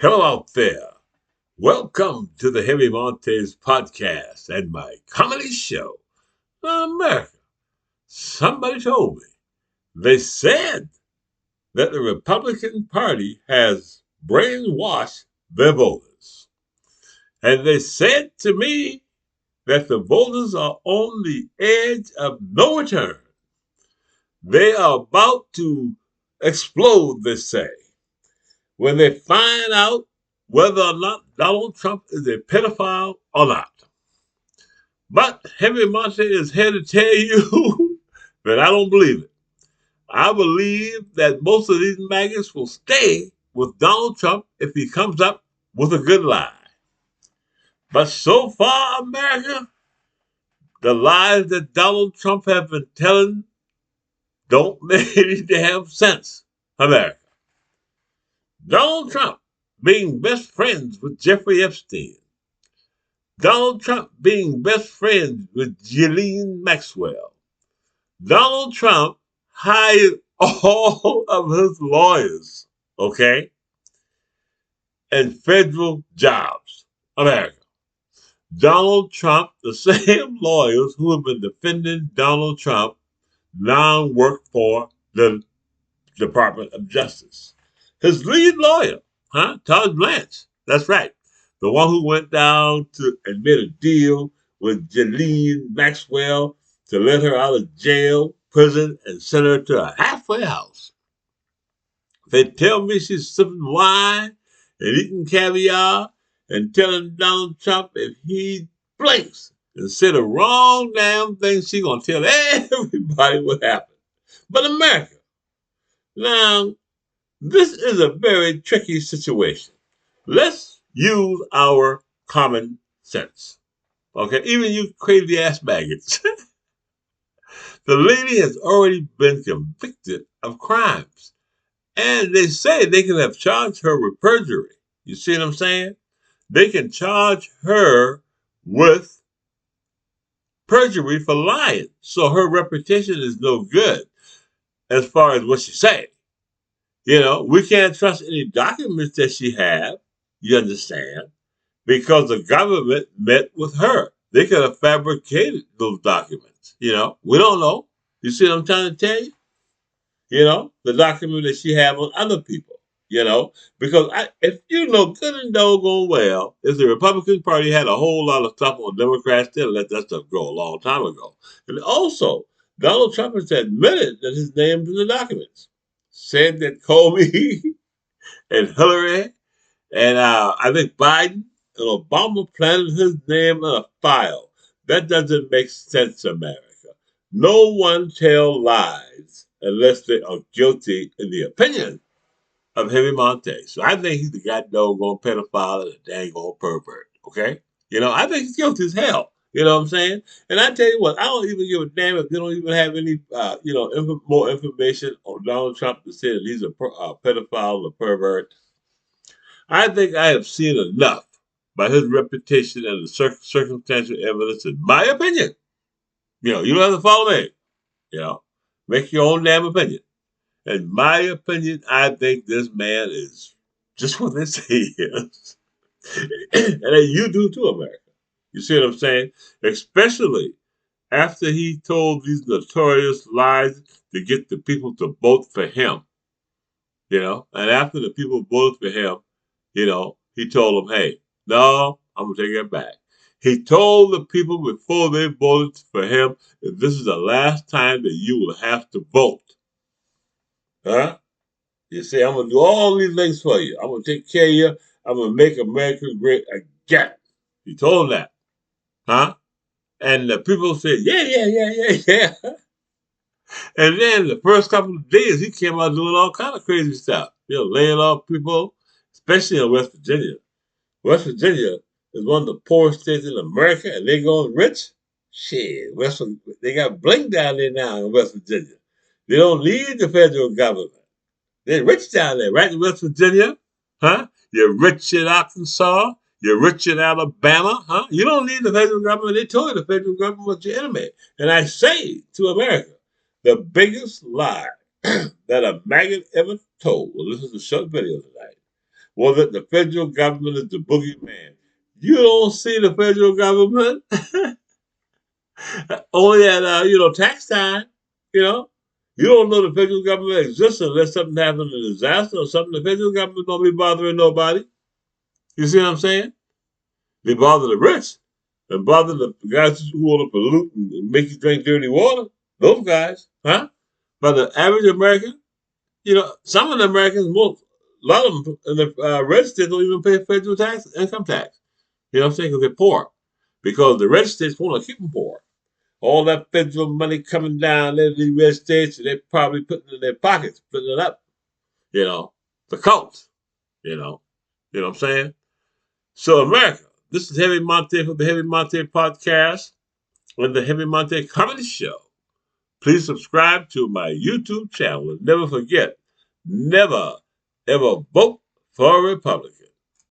Hello out there. Welcome to the Heavy Montae's podcast and my comedy show. America. Somebody told me. They said that the Republican Party has brainwashed their voters. And they said to me that the voters are on the edge of no return. They are about to explode, they say, when they find out whether or not Donald Trump is a pedophile or not. But Heavy Montae is here to tell you that I don't believe it. I believe that most of these maggots will stay with Donald Trump if he comes up with a good lie. But so far, America, the lies that Donald Trump has been telling don't make any damn sense, America. Donald Trump being best friends with Jeffrey Epstein. Donald Trump being best friends with Ghislaine Maxwell. Donald Trump hired all of his lawyers, okay, in federal jobs. America. Donald Trump, the same lawyers who have been defending Donald Trump, now work for the Department of Justice. His lead lawyer, Todd Blanche. That's right. The one who went down to and made a deal with Ghislaine Maxwell to let her out of jail, prison, and send her to a halfway house. They tell me she's sipping wine and eating caviar and telling Donald Trump if he blinks and say the wrong damn thing, she's going to tell everybody what happened. But America, now, this is a very tricky situation. Let's use our common sense. Okay, even you crazy ass maggots. The lady has already been convicted of crimes. And they say they can have charged her with perjury. You see what I'm saying? They can charge her with perjury for lying. So her reputation is no good as far as what she say. You know, we can't trust any documents that she have, you understand, because the government met with her. They could have fabricated those documents. You know, we don't know. You see what I'm trying to tell you? You know, the document that she have on other people. You know, because if you know good and doggone well, if the Republican Party had a whole lot of stuff on Democrats, they'd let that stuff go a long time ago. And also, Donald Trump has admitted that his name's in the documents. Said that Comey and Hillary and I think Biden and Obama planted his name in a file. That doesn't make sense, America. No one tell lies unless they are guilty in the opinion of Heavy Montae. So I think he's the goddamn pedophile and a dang old pervert. Okay? You know, I think he's guilty as hell. You know what I'm saying? And I tell you what, I don't even give a damn if they don't even have any, more information on Donald Trump to say that he's a pedophile or pervert. I think I have seen enough by his reputation and the circumstantial evidence, in my opinion. You know, you don't have to follow me. You know, make your own damn opinion. In my opinion, I think this man is just what they say he is. And you do too, America. You see what I'm saying? Especially after he told these notorious lies to get the people to vote for him. You know, and after the people voted for him, you know, he told them, hey, no, I'm going to take it back. He told the people before they voted for him that this is the last time that you will have to vote. Huh? You say, I'm going to do all these things for you. I'm going to take care of you. I'm going to make America great again. He told them that. Huh? And the people said, yeah, yeah, yeah, yeah, yeah. And then the first couple of days, he came out doing all kind of crazy stuff. You know, laying off people, especially in West Virginia. West Virginia is one of the poorest states in America, and they going rich. Shit, they got blink down there now in West Virginia. They don't need the federal government. They're rich down there, right in West Virginia, huh? You're rich in Arkansas. You're rich in Alabama, huh? You don't need the federal government. They told you the federal government was your enemy. And I say to America, the biggest lie that a maggot ever told, well, this is a short video tonight, was that the federal government is the boogeyman. You don't see the federal government only at tax time. You know, you don't know the federal government exists unless something happens, a disaster or something. The federal government don't be bothering nobody. You see what I'm saying? They bother the rich and bother the guys who want to pollute and make you drink dirty water. Those guys, huh? But the average American, some of the Americans, a lot of them in the red states don't even pay federal tax, income tax. You know what I'm saying? Because they're poor. Because the red states want to keep them poor. All that federal money coming down into the red states, and they're probably putting it in their pockets, putting it up. The cult. You know, you know what I'm saying? So America, this is Heavy Montae for the Heavy Montae podcast and the Heavy Montae Comedy Show. Please subscribe to my YouTube channel and never forget, never ever vote for a Republican.